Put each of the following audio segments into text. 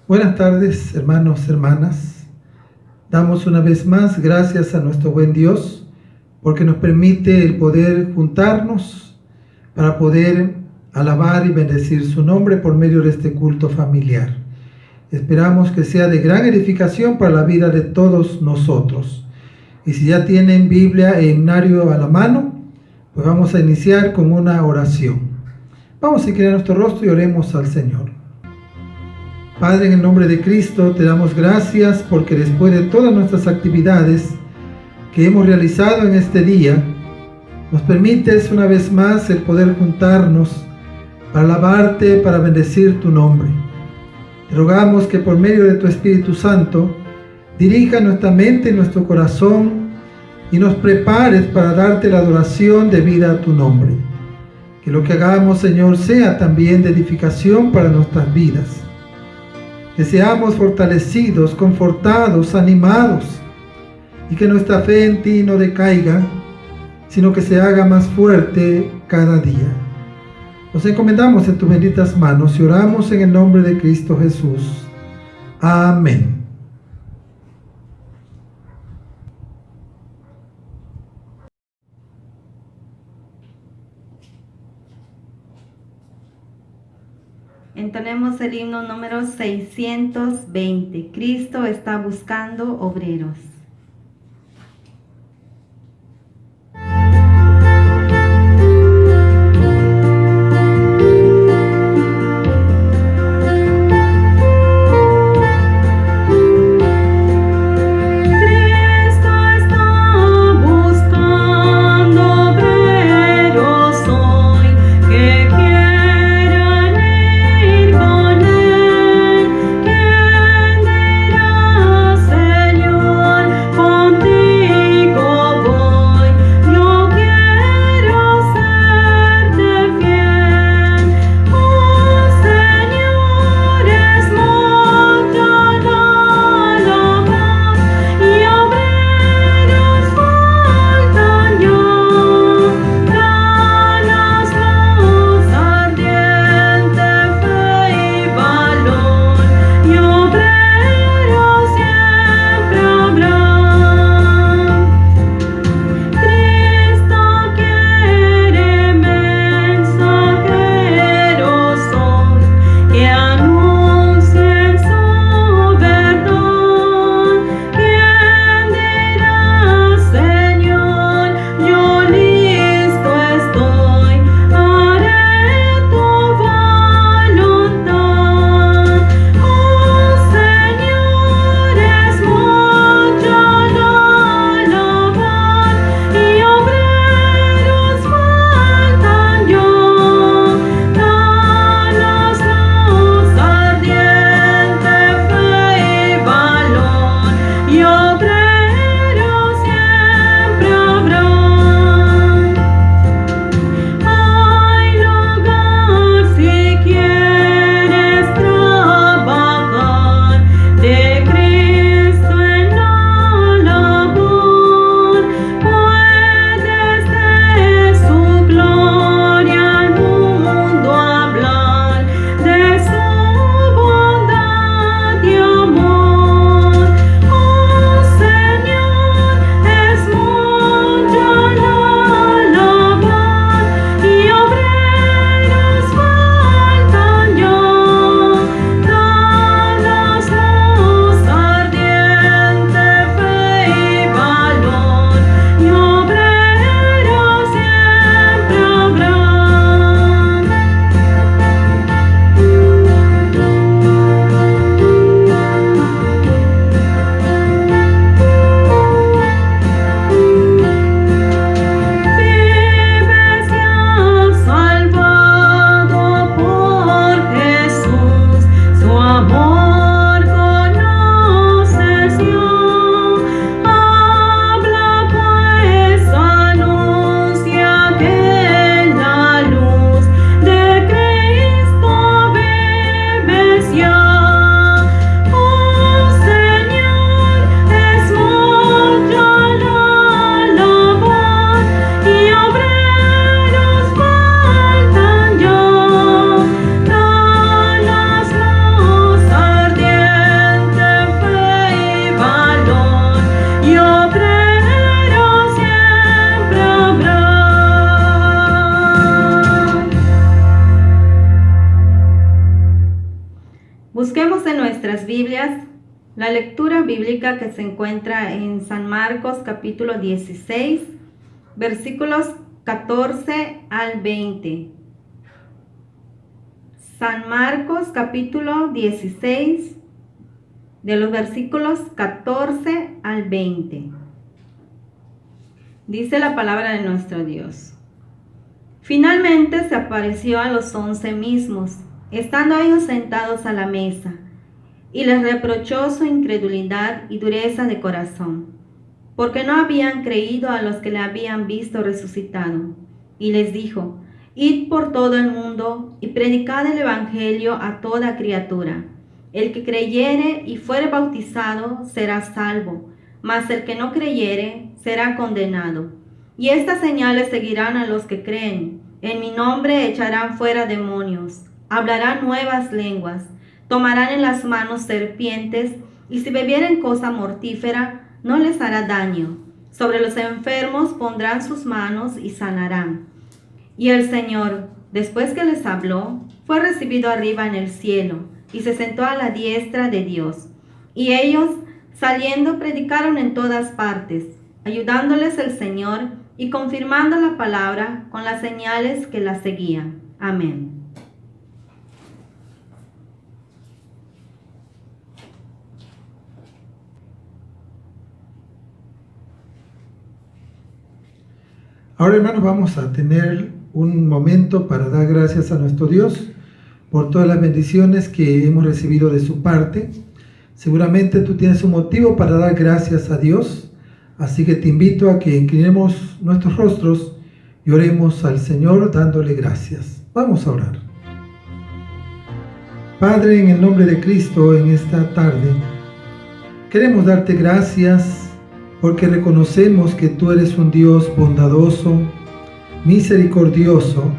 Buenas tardes, hermanos, hermanas. Damos una vez más gracias a nuestro buen Dios porque nos permite el poder juntarnos para poder alabar y bendecir su nombre por medio de este culto familiar. Esperamos que sea de gran edificación para la vida de todos nosotros. Y si ya tienen Biblia e himnario a la mano, pues vamos a iniciar con una oración. Vamos a inclinar nuestro rostro y oremos al Señor. Padre, en el nombre de Cristo, te damos gracias porque después de todas nuestras actividades que hemos realizado en este día, nos permites una vez más el poder juntarnos para alabarte, para bendecir tu nombre. Te rogamos que por medio de tu Espíritu Santo dirija nuestra mente y nuestro corazón y nos prepares para darte la adoración debida a tu nombre. Que lo que hagamos, Señor, sea también de edificación para nuestras vidas. Que seamos fortalecidos, confortados, animados, y que nuestra fe en ti no decaiga, sino que se haga más fuerte cada día. Nos encomendamos en tus benditas manos y oramos en el nombre de Cristo Jesús. Amén. Entonemos el himno número 620. Cristo está buscando obreros. Señor, Busquemos en nuestras Biblias la lectura bíblica que se encuentra en San Marcos capítulo 16, versículos 14 al 20. San Marcos capítulo 16, de los versículos 14 al 20. Dice la palabra de nuestro Dios. Finalmente se apareció a los 11 mismos, estando ellos sentados a la mesa, y les reprochó su incredulidad y dureza de corazón, porque no habían creído a los que le habían visto resucitado. Y les dijo: Id por todo el mundo y predicad el evangelio a toda criatura. El que creyere y fuere bautizado será salvo, mas el que no creyere será condenado. Y estas señales seguirán a los que creen. En mi nombre echarán fuera demonios, hablarán nuevas lenguas, tomarán en las manos serpientes, y si bebieren cosa mortífera, no les hará daño. Sobre los enfermos pondrán sus manos y sanarán. Y el Señor, después que les habló, fue recibido arriba en el cielo, y se sentó a la diestra de Dios. Y ellos, saliendo, predicaron en todas partes, ayudándoles el Señor y confirmando la palabra con las señales que la seguían. Amén. Ahora, hermanos, vamos a tener un momento para dar gracias a nuestro Dios por todas las bendiciones que hemos recibido de su parte. Seguramente tú tienes un motivo para dar gracias a Dios, así que te invito a que inclinemos nuestros rostros y oremos al Señor dándole gracias. Vamos a orar. Padre, en el nombre de Cristo, en esta tarde, queremos darte gracias porque reconocemos que tú eres un Dios bondadoso, misericordioso,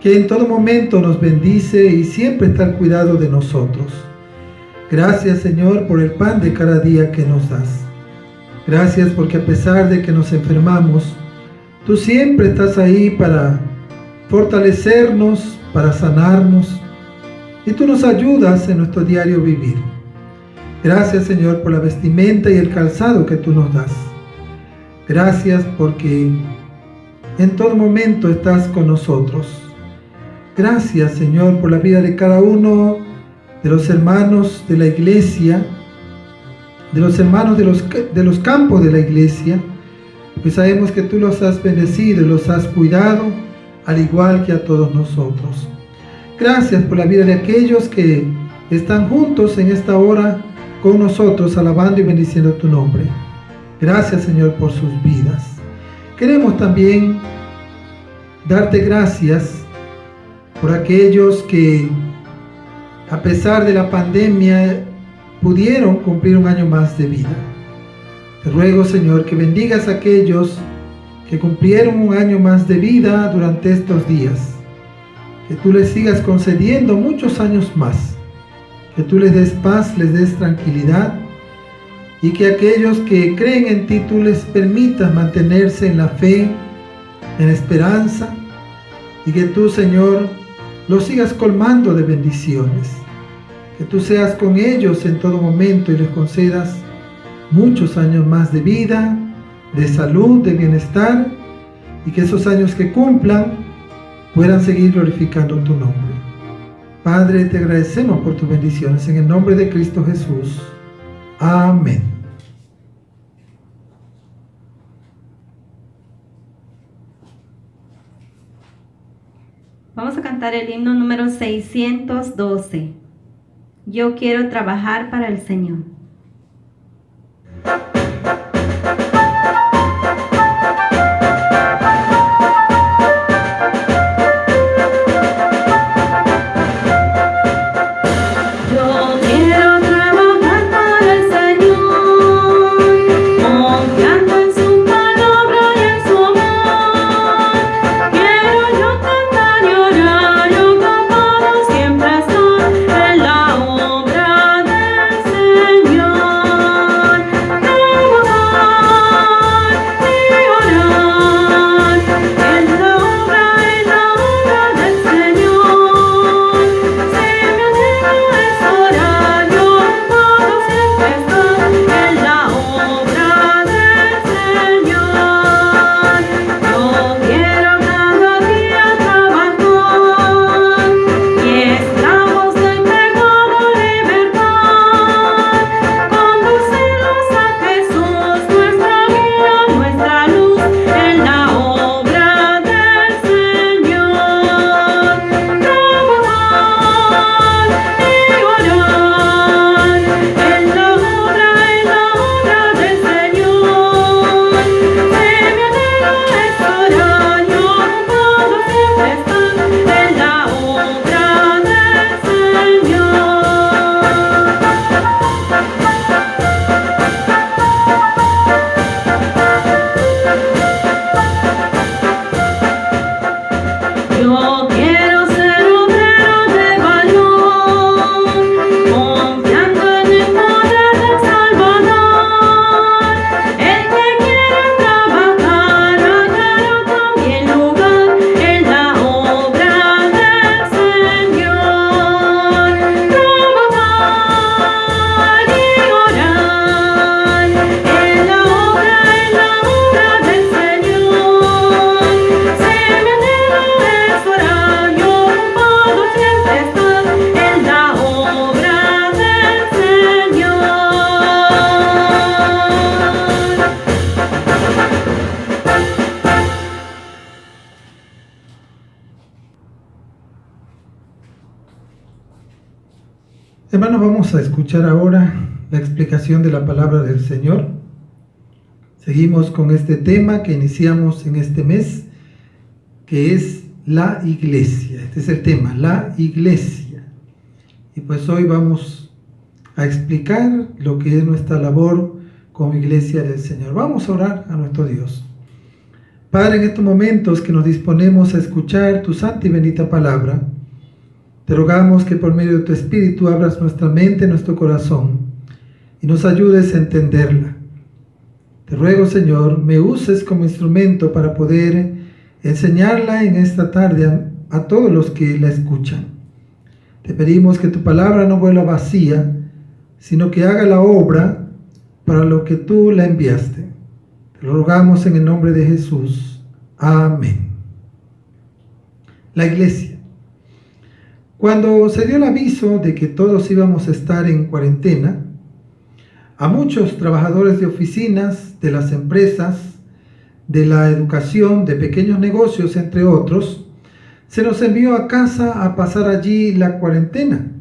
que en todo momento nos bendice y siempre está al cuidado de nosotros. Gracias, Señor, por el pan de cada día que nos das. Gracias porque a pesar de que nos enfermamos, tú siempre estás ahí para fortalecernos, para sanarnos, y tú nos ayudas en nuestro diario vivir. Gracias, Señor, por la vestimenta y el calzado que tú nos das. Gracias porque en todo momento estás con nosotros. Gracias, Señor, por la vida de cada uno de los hermanos de la iglesia, de los hermanos de los campos de la iglesia, porque sabemos que tú los has bendecido y los has cuidado, al igual que a todos nosotros. Gracias por la vida de aquellos que están juntos en esta hora con nosotros, alabando y bendiciendo tu nombre. Gracias, Señor, por sus vidas. Queremos también darte gracias por aquellos que, a pesar de la pandemia, pudieron cumplir un año más de vida. Te ruego, Señor, que bendigas a aquellos que cumplieron un año más de vida durante estos días. Que tú les sigas concediendo muchos años más. Que tú les des paz, les des tranquilidad, y que aquellos que creen en ti, tú les permitas mantenerse en la fe, en esperanza, y que tú, Señor, los sigas colmando de bendiciones. Que tú seas con ellos en todo momento y les concedas muchos años más de vida, de salud, de bienestar, y que esos años que cumplan puedan seguir glorificando tu nombre. Padre, te agradecemos por tus bendiciones en el nombre de Cristo Jesús. Amén. Vamos a cantar el himno número 612. Yo quiero trabajar para el Señor. Señor. Hermanos, vamos a escuchar ahora la explicación de la palabra del Señor. Seguimos con este tema que iniciamos en este mes, que es la iglesia. Este es el tema, la iglesia. Y pues hoy vamos a explicar lo que es nuestra labor como iglesia del Señor. Vamos a orar a nuestro Dios. Padre, en estos momentos que nos disponemos a escuchar tu santa y bendita palabra, te rogamos que por medio de tu Espíritu abras nuestra mente, nuestro corazón y nos ayudes a entenderla. Te ruego, Señor, me uses como instrumento para poder enseñarla en esta tarde a todos los que la escuchan. Te pedimos que tu palabra no vuelva vacía, sino que haga la obra para lo que tú la enviaste. Te lo rogamos en el nombre de Jesús. Amén. La iglesia. Cuando se dio el aviso de que todos íbamos a estar en cuarentena, a muchos trabajadores de oficinas, de las empresas, de la educación, de pequeños negocios, entre otros, se nos envió a casa a pasar allí la cuarentena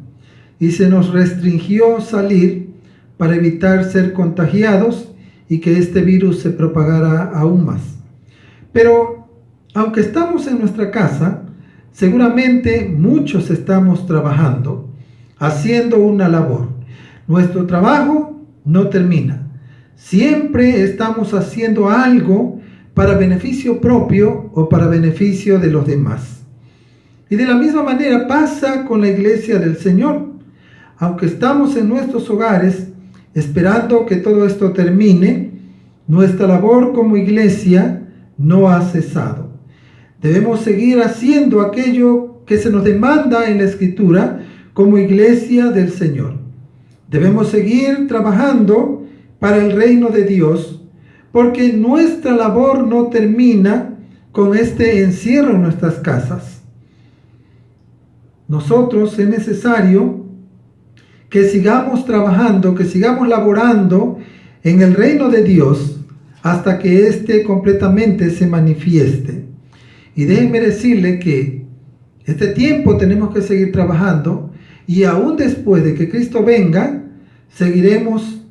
y se nos restringió salir para evitar ser contagiados y que este virus se propagara aún más. Pero, aunque estamos en nuestra casa, seguramente muchos estamos trabajando, haciendo una labor. Nuestro trabajo no termina. Siempre estamos haciendo algo para beneficio propio o para beneficio de los demás. Y de la misma manera pasa con la iglesia del Señor. Aunque estamos en nuestros hogares esperando que todo esto termine, nuestra labor como iglesia no ha cesado. Debemos seguir haciendo aquello que se nos demanda en la Escritura como iglesia del Señor. Debemos seguir trabajando para el reino de Dios, porque nuestra labor no termina con este encierro en nuestras casas. Nosotros es necesario que sigamos trabajando, que sigamos laborando en el reino de Dios hasta que éste completamente se manifieste. Y déjenme decirle que este tiempo tenemos que seguir trabajando y aún después de que Cristo venga, seguiremos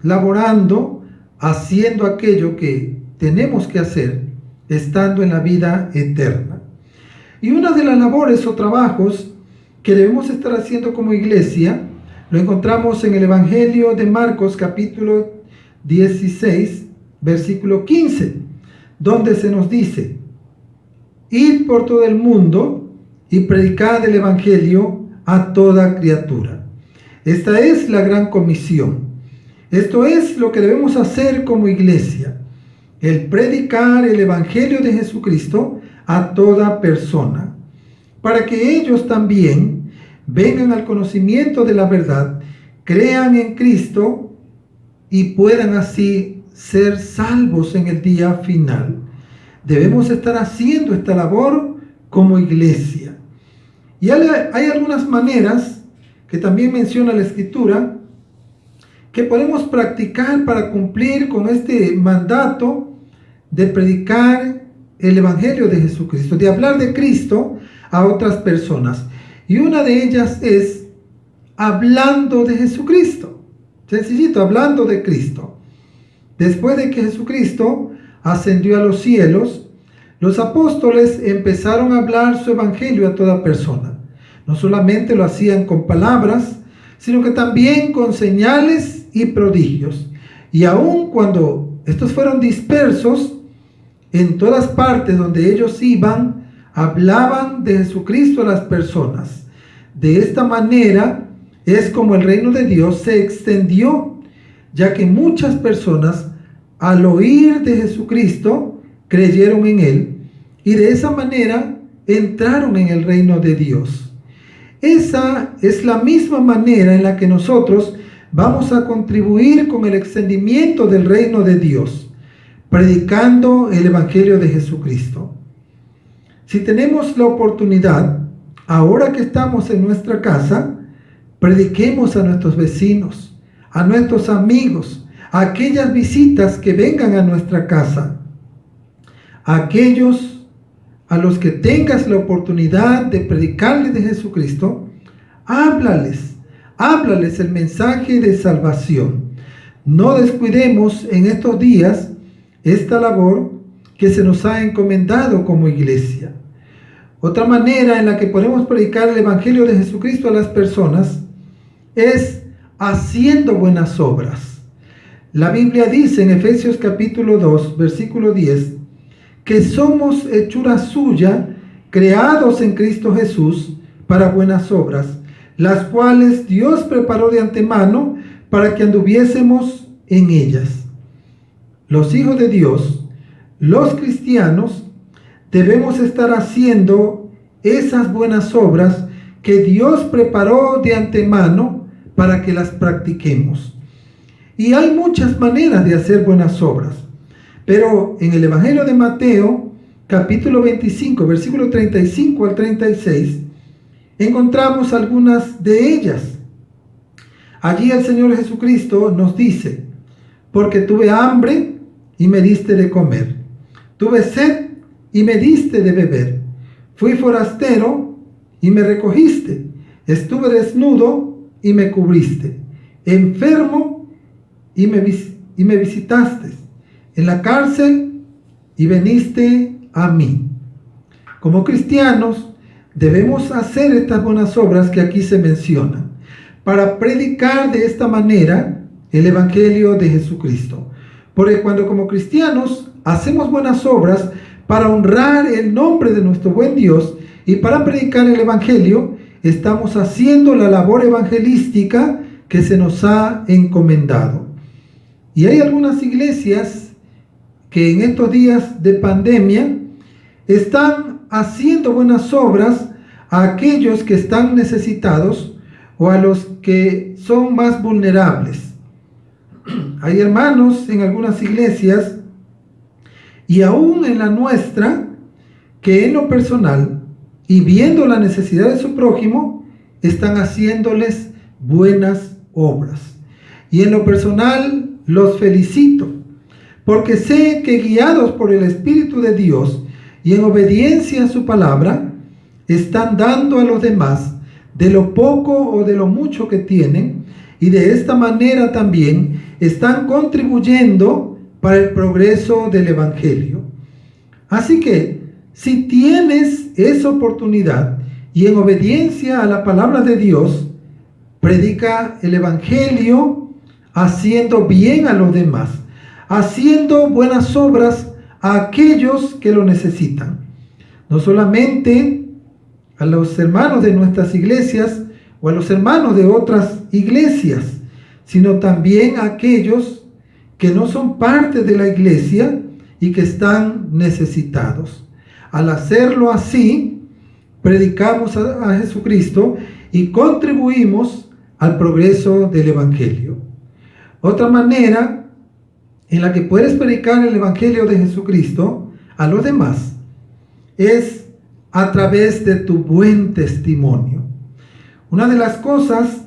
laborando, haciendo aquello que tenemos que hacer, estando en la vida eterna. Y una de las labores o trabajos que debemos estar haciendo como iglesia, lo encontramos en el Evangelio de Marcos capítulo 16, versículo 15, donde se nos dice: id por todo el mundo y predicad el Evangelio a toda criatura. Esta es la gran comisión. Esto es lo que debemos hacer como iglesia, el predicar el Evangelio de Jesucristo a toda persona, para que ellos también vengan al conocimiento de la verdad, crean en Cristo y puedan así ser salvos en el día final. Debemos estar haciendo esta labor como iglesia. Y hay algunas maneras que también menciona la Escritura que podemos practicar para cumplir con este mandato de predicar el Evangelio de Jesucristo, de hablar de Cristo a otras personas. Y una de ellas es hablando de Jesucristo. Sencillito, hablando de Cristo. Después de que Jesucristo ascendió a los cielos, los apóstoles empezaron a hablar su evangelio a toda persona. No solamente lo hacían con palabras, sino que también con señales y prodigios. Y aun cuando estos fueron dispersos, en todas partes donde ellos iban, hablaban de Jesucristo a las personas. De esta manera es como el reino de Dios se extendió, ya que muchas personas al oír de Jesucristo creyeron en Él y de esa manera entraron en el reino de Dios. Esa es la misma manera en la que nosotros vamos a contribuir con el extendimiento del reino de Dios, predicando el Evangelio de Jesucristo. Si tenemos la oportunidad, ahora que estamos en nuestra casa, prediquemos a nuestros vecinos, a nuestros amigos, a aquellas visitas que vengan a nuestra casa, a aquellos a los que tengas la oportunidad de predicarles de Jesucristo, háblales háblales el mensaje de salvación. No descuidemos en estos días esta labor que se nos ha encomendado como iglesia. Otra manera en la que podemos predicar el Evangelio de Jesucristo a las personas es haciendo buenas obras. La Biblia dice en Efesios capítulo 2, versículo 10, que somos hechura suya, creados en Cristo Jesús para buenas obras, las cuales Dios preparó de antemano para que anduviésemos en ellas. Los hijos de Dios, los cristianos, debemos estar haciendo esas buenas obras que Dios preparó de antemano para que las practiquemos. Y hay muchas maneras de hacer buenas obras, pero en el Evangelio de Mateo, capítulo 25, versículo 35 al 36, encontramos algunas de ellas. Allí el Señor Jesucristo nos dice: porque tuve hambre y me diste de comer, tuve sed y me diste de beber, fui forastero y me recogiste, estuve desnudo y me cubriste, enfermo y me visitaste, en la cárcel y viniste a mí. Como cristianos debemos hacer estas buenas obras que aquí se mencionan para predicar de esta manera el Evangelio de Jesucristo. Porque cuando como cristianos hacemos buenas obras para honrar el nombre de nuestro buen Dios y para predicar el Evangelio, estamos haciendo la labor evangelística que se nos ha encomendado. Y hay algunas iglesias que en estos días de pandemia están haciendo buenas obras a aquellos que están necesitados o a los que son más vulnerables. Hay hermanos en algunas iglesias y aún en la nuestra que en lo personal y viendo la necesidad de su prójimo están haciéndoles buenas obras. Y en lo personal los felicito, porque sé que guiados por el Espíritu de Dios y en obediencia a su palabra, están dando a los demás de lo poco o de lo mucho que tienen, y de esta manera también están contribuyendo para el progreso del Evangelio. Así que, si tienes esa oportunidad y en obediencia a la palabra de Dios, predica el Evangelio haciendo bien a los demás, haciendo buenas obras a aquellos que lo necesitan. No solamente a los hermanos de nuestras iglesias o a los hermanos de otras iglesias, sino también a aquellos que no son parte de la iglesia y que están necesitados. Al hacerlo así, predicamos a Jesucristo y contribuimos al progreso del Evangelio. Otra manera en la que puedes predicar el Evangelio de Jesucristo a los demás es a través de tu buen testimonio. Una de las cosas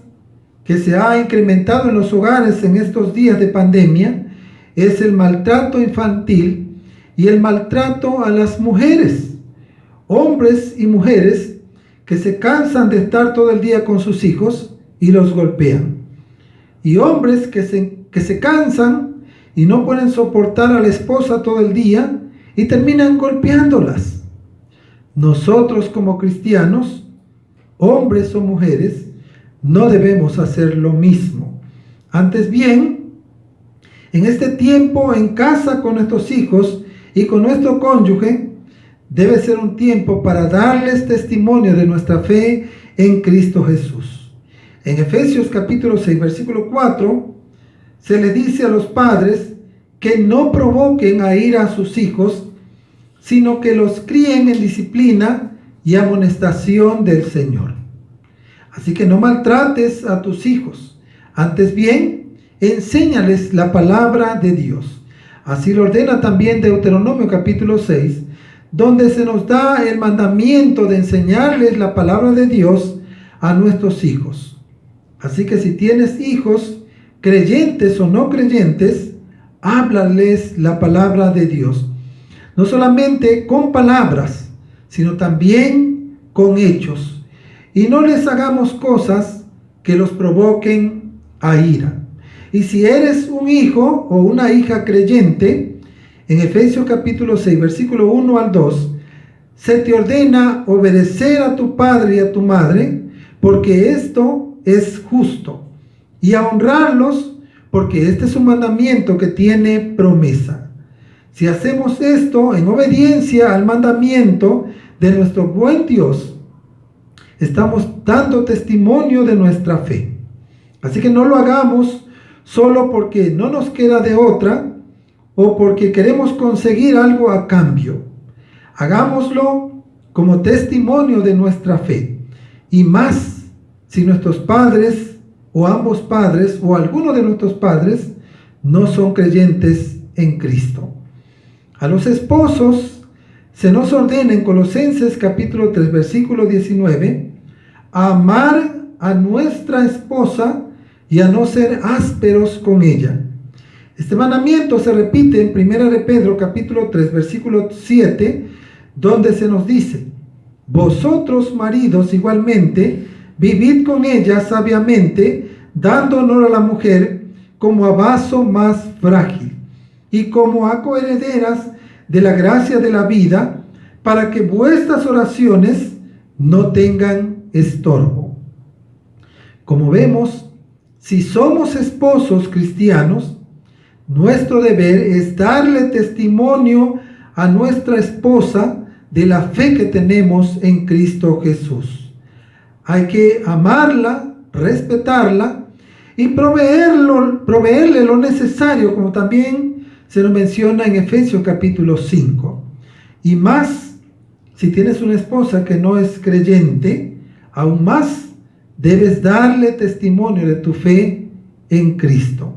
que se ha incrementado en los hogares en estos días de pandemia es el maltrato infantil y el maltrato a las mujeres, hombres y mujeres que se cansan de estar todo el día con sus hijos y los golpean, y hombres que se cansan y no pueden soportar a la esposa todo el día y terminan golpeándolas. Nosotros como cristianos, hombres o mujeres, no debemos hacer lo mismo. Antes bien, en este tiempo en casa con nuestros hijos y con nuestro cónyuge, debe ser un tiempo para darles testimonio de nuestra fe en Cristo Jesús. En Efesios capítulo 6, versículo 4, se le dice a los padres que no provoquen a ira a sus hijos, sino que los críen en disciplina y amonestación del Señor. Así que no maltrates a tus hijos, antes bien, enséñales la palabra de Dios. Así lo ordena también Deuteronomio capítulo 6, donde se nos da el mandamiento de enseñarles la palabra de Dios a nuestros hijos. Así que si tienes hijos, creyentes o no creyentes, háblales la palabra de Dios. No solamente con palabras, sino también con hechos. Y no les hagamos cosas que los provoquen a ira. Y si eres un hijo o una hija creyente, en Efesios capítulo 6, versículo 1 al 2, se te ordena obedecer a tu padre y a tu madre, porque esto es justo, y a honrarlos, porque este es un mandamiento que tiene promesa. Si hacemos esto en obediencia al mandamiento de nuestro buen Dios, estamos dando testimonio de nuestra fe. Así que no lo hagamos solo porque no nos queda de otra o porque queremos conseguir algo a cambio. Hagámoslo como testimonio de nuestra fe. Y más si nuestros padres o ambos padres o alguno de nuestros padres no son creyentes en Cristo. A los esposos se nos ordena en Colosenses capítulo 3 versículo 19 a amar a nuestra esposa y a no ser ásperos con ella. Este mandamiento se repite en 1 de Pedro capítulo 3 versículo 7, donde se nos dice: vosotros maridos igualmente vivid con ella sabiamente, dando honor a la mujer como a vaso más frágil y como a coherederas de la gracia de la vida, para que vuestras oraciones no tengan estorbo. Como vemos, si somos esposos cristianos, nuestro deber es darle testimonio a nuestra esposa de la fe que tenemos en Cristo Jesús. Hay que amarla, respetarla y proveerle lo necesario, como también se nos menciona en Efesios capítulo 5. Y más, si tienes una esposa que no es creyente, aún más debes darle testimonio de tu fe en Cristo.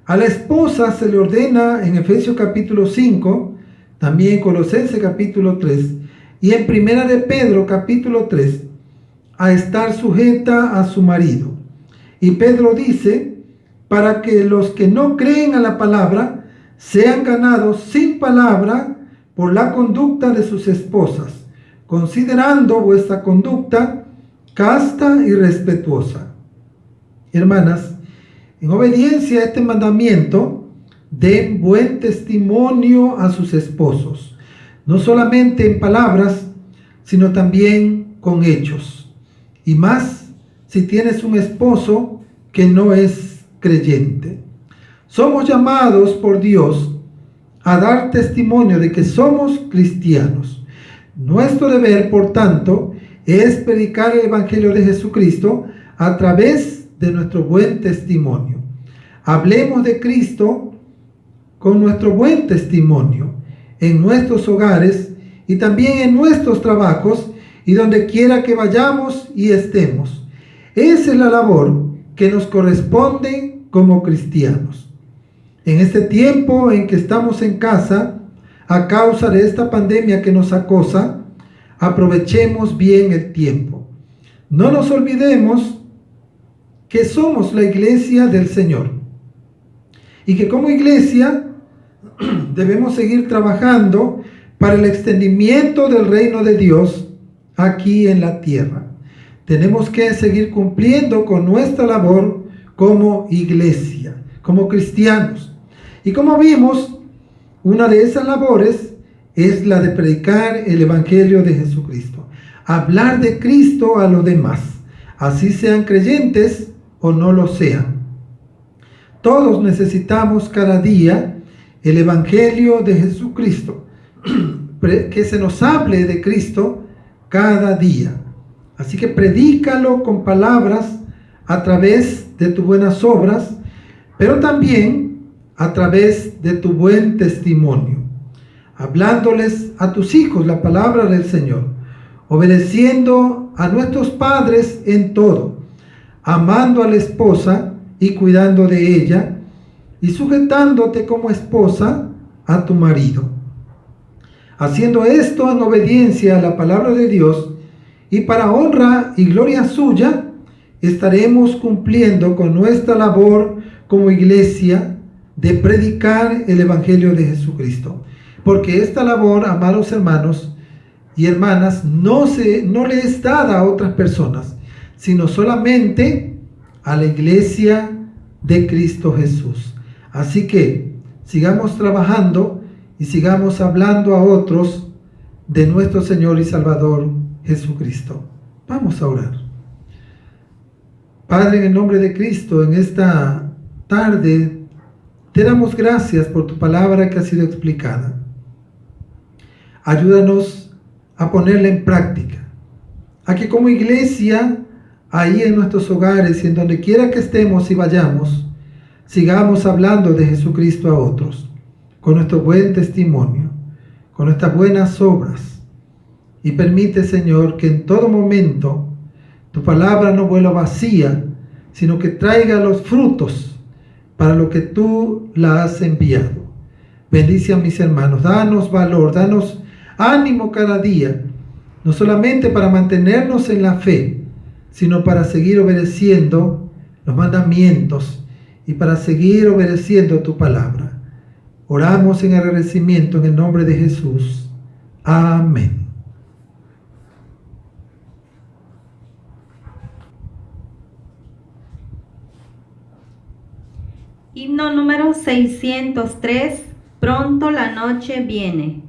A la esposa se le ordena en Efesios capítulo 5, también en Colosenses capítulo 3 y en 1 de Pedro capítulo 3, a estar sujeta a su marido. Y Pedro dice, para que los que no creen a la palabra sean ganados sin palabra por la conducta de sus esposas, considerando vuestra conducta casta y respetuosa. Hermanas, en obediencia a este mandamiento, den buen testimonio a sus esposos, no solamente en palabras, sino también con hechos. Y más si tienes un esposo que no es creyente. Somos llamados por Dios a dar testimonio de que somos cristianos. Nuestro deber, por tanto, es predicar el Evangelio de Jesucristo a través de nuestro buen testimonio. Hablemos de Cristo con nuestro buen testimonio en nuestros hogares y también en nuestros trabajos y donde quiera que vayamos y estemos. Esa es la labor que nos corresponde como cristianos. En este tiempo en que estamos en casa, a causa de esta pandemia que nos acosa, aprovechemos bien el tiempo. No nos olvidemos que somos la iglesia del Señor y que como iglesia debemos seguir trabajando para el extendimiento del reino de Dios aquí en la tierra. Tenemos que seguir cumpliendo con nuestra labor como iglesia, como cristianos. Y como vimos, una de esas labores es la de predicar el Evangelio de Jesucristo. Hablar de Cristo a los demás, así sean creyentes o no lo sean. Todos necesitamos cada día el Evangelio de Jesucristo, que se nos hable de Cristo cada día. Así que predícalo con palabras a través de tus buenas obras, pero también a través de tu buen testimonio, hablándoles a tus hijos la palabra del Señor, obedeciendo a nuestros padres en todo, amando a la esposa y cuidando de ella, y sujetándote como esposa a tu marido. Haciendo esto en obediencia a la palabra de Dios y para honra y gloria suya, estaremos cumpliendo con nuestra labor como iglesia de predicar el Evangelio de Jesucristo. Porque esta labor, amados hermanos y hermanas, no le es dada a otras personas, sino solamente a la iglesia de Cristo Jesús. Así que sigamos trabajando y sigamos hablando a otros de nuestro Señor y Salvador Jesucristo. Vamos a orar. Padre, en el nombre de Cristo, en esta tarde, te damos gracias por tu palabra que ha sido explicada. Ayúdanos a ponerla en práctica, a que como iglesia, ahí en nuestros hogares y en donde quiera que estemos y vayamos, sigamos hablando de Jesucristo a otros, con nuestro buen testimonio, con nuestras buenas obras. Y permite, Señor, que en todo momento tu palabra no vuelva vacía, sino que traiga los frutos para lo que tú la has enviado. Bendice a mis hermanos, danos valor, danos ánimo cada día, no solamente para mantenernos en la fe, sino para seguir obedeciendo los mandamientos y para seguir obedeciendo tu palabra. Oramos en agradecimiento en el nombre de Jesús. Amén. Himno número 603, Pronto la noche viene.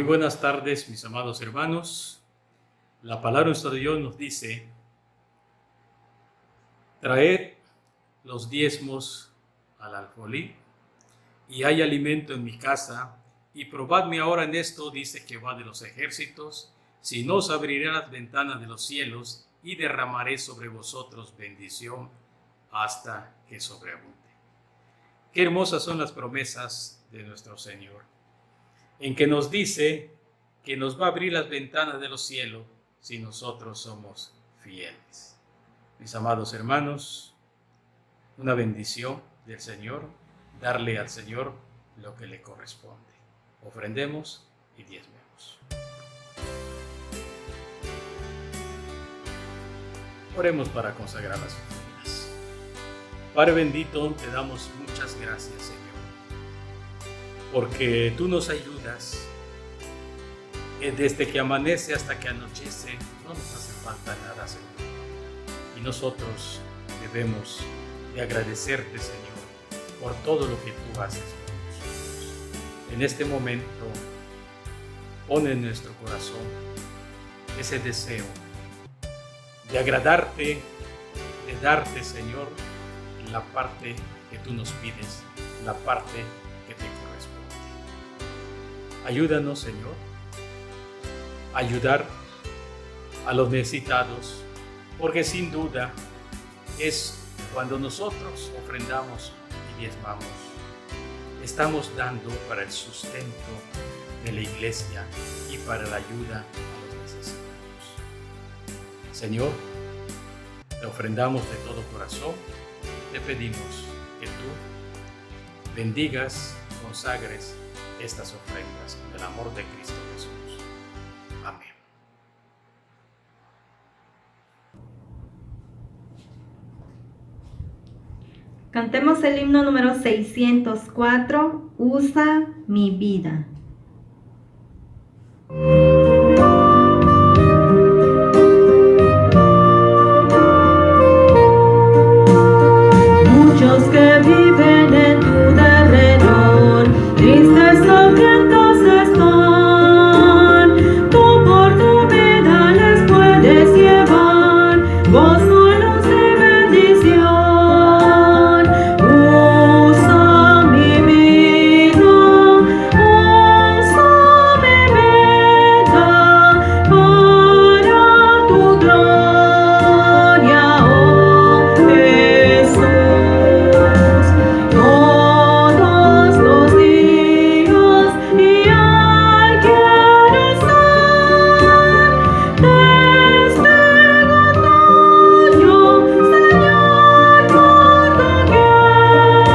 Buenas tardes, mis amados hermanos. La palabra de nuestro Dios nos dice: traed los diezmos al alfolí, y hay alimento en mi casa, y probadme ahora en esto, dice Jehová de los ejércitos, si no os abriré las ventanas de los cielos, y derramaré sobre vosotros bendición hasta que sobreabunde. Qué hermosas son las promesas de nuestro Señor, en que nos dice que nos va a abrir las ventanas de los cielos si nosotros somos fieles. Mis amados hermanos, una bendición del Señor, darle al Señor lo que le corresponde. Ofrendemos y diezmemos. Oremos para consagrar las ofrendas. Padre bendito, te damos muchas gracias, Señor, porque tú nos ayudas desde que amanece hasta que anochece. No nos hace falta nada, Señor, y nosotros debemos de agradecerte, Señor, por todo lo que tú haces por nosotros. En este momento, pon en nuestro corazón ese deseo de agradarte, de darte, Señor, la parte que tú nos pides, la parte que te corresponde. Ayúdanos, Señor, a ayudar a los necesitados, porque sin duda es cuando nosotros ofrendamos y diezmamos, estamos dando para el sustento de la iglesia y para la ayuda a los necesitados. Señor, te ofrendamos de todo corazón, te pedimos que tú bendigas, consagres estas ofrendas con el amor de Cristo Jesús. Amén. Cantemos el himno número 604, Usa mi vida. Muchos que viven en tu derredor, tristes, hambrientos están. Tú por tu vida les puedes llevar gozo, luz y bendición. Usa mi vida para tu gloria, oh Jesús. Todos los días y al quiero ser testigo tuyo, Señor, por doquier.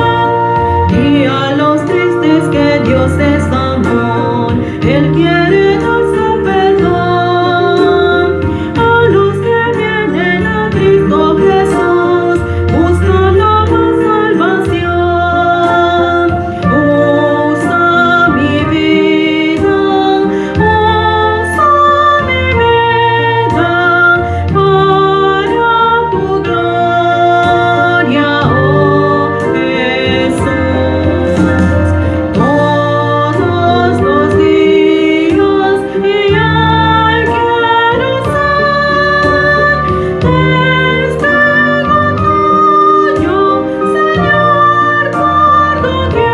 Y a los tristes que Dios es amor, Él quiere dar su perdón. A los que vienen a Cristo Jesús, buscando más salvación. Usa mi vida para tu gloria, oh Jesús. Todos los días y al quiero ser testigo tuyo, Señor, por doquier.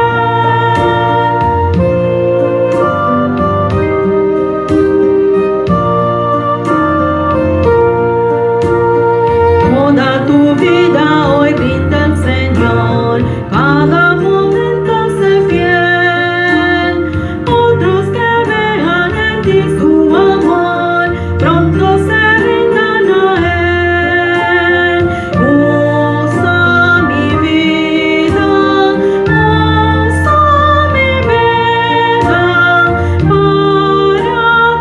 Toda tu vida hoy brinda el Señor, cada momento sé fiel. Otros que vean en ti su amor, pronto se rindan a Él. Usa mi vida para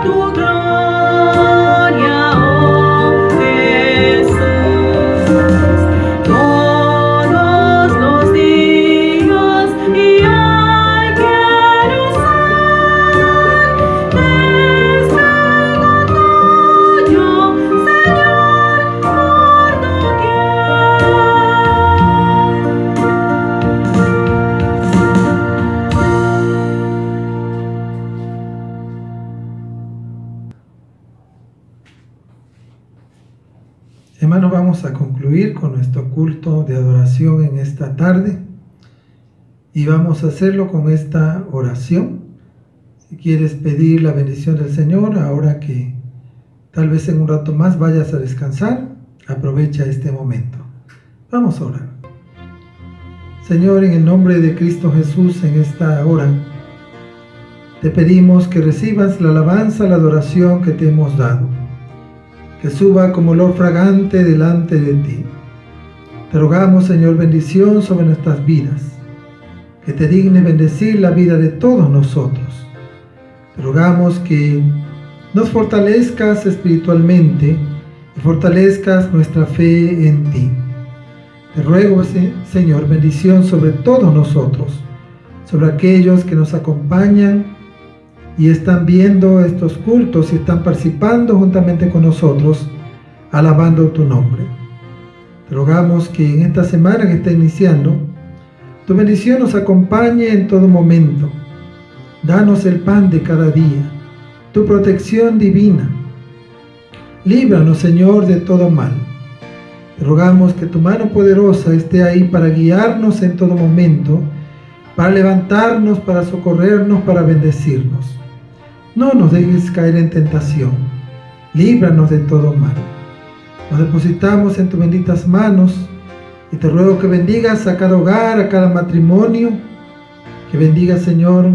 tu gloria, oh Jesús. Todos los días y al quiero ser testigo tuyo, Señor, por doquier. Hermanos, vamos a concluir con nuestro culto de adoración en esta tarde y vamos a hacerlo con esta oración. Si quieres pedir la bendición del Señor, ahora que tal vez en un rato más vayas a descansar, aprovecha este momento. Vamos a orar. Señor, en el nombre de Cristo Jesús, en esta hora, te pedimos que recibas la alabanza, la adoración que te hemos dado. que suba como olor fragante delante de ti. Te rogamos, Señor, bendición sobre nuestras vidas, que te dignes bendecir la vida de todos nosotros. Te rogamos que nos fortalezcas espiritualmente y fortalezcas nuestra fe en ti. Te ruego, Señor, bendición sobre todos nosotros, sobre aquellos que nos acompañan y están viendo estos cultos y están participando juntamente con nosotros, alabando tu nombre. Te rogamos que en esta semana que está iniciando, tu bendición nos acompañe en todo momento. Danos el pan de cada día, tu protección divina. Líbranos, Señor, de todo mal. Te rogamos que tu mano poderosa esté ahí para guiarnos en todo momento, para levantarnos, para socorrernos, para bendecirnos. No nos dejes caer en tentación. Líbranos de todo mal. Nos depositamos en tus benditas manos y te ruego que bendigas a cada hogar, a cada matrimonio, que bendigas, Señor,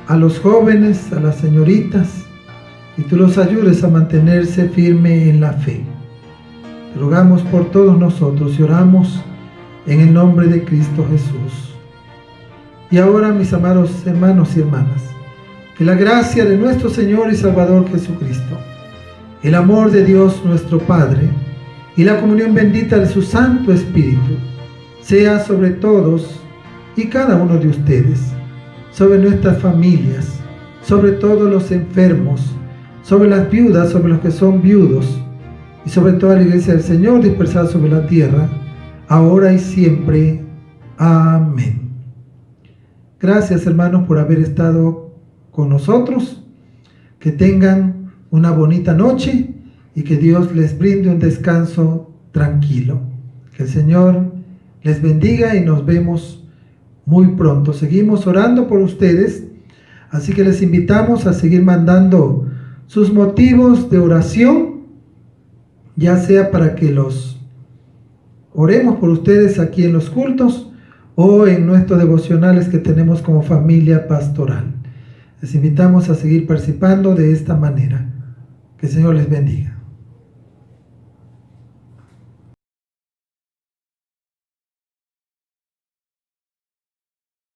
a los jóvenes, a las señoritas, y tú los ayudes a mantenerse firme en la fe. Te rogamos por todos nosotros y oramos en el nombre de Cristo Jesús. Y ahora, mis amados hermanos y hermanas, que la gracia de nuestro Señor y Salvador Jesucristo, el amor de Dios nuestro Padre y la comunión bendita de su Santo Espíritu sea sobre todos y cada uno de ustedes, sobre nuestras familias, sobre todos los enfermos, sobre las viudas, sobre los que son viudos, y sobre toda la iglesia del Señor dispersada sobre la tierra, ahora y siempre. Amén. Gracias, hermanos, por haber estado con nosotros. Que tengan una bonita noche y que Dios les brinde un descanso tranquilo. Que el Señor les bendiga y nos vemos muy pronto. Seguimos orando por ustedes, así que les invitamos a seguir mandando sus motivos de oración, ya sea para que los oremos por ustedes aquí en los cultos o en nuestros devocionales que tenemos como familia pastoral. Les invitamos a seguir participando de esta manera. Que el Señor les bendiga.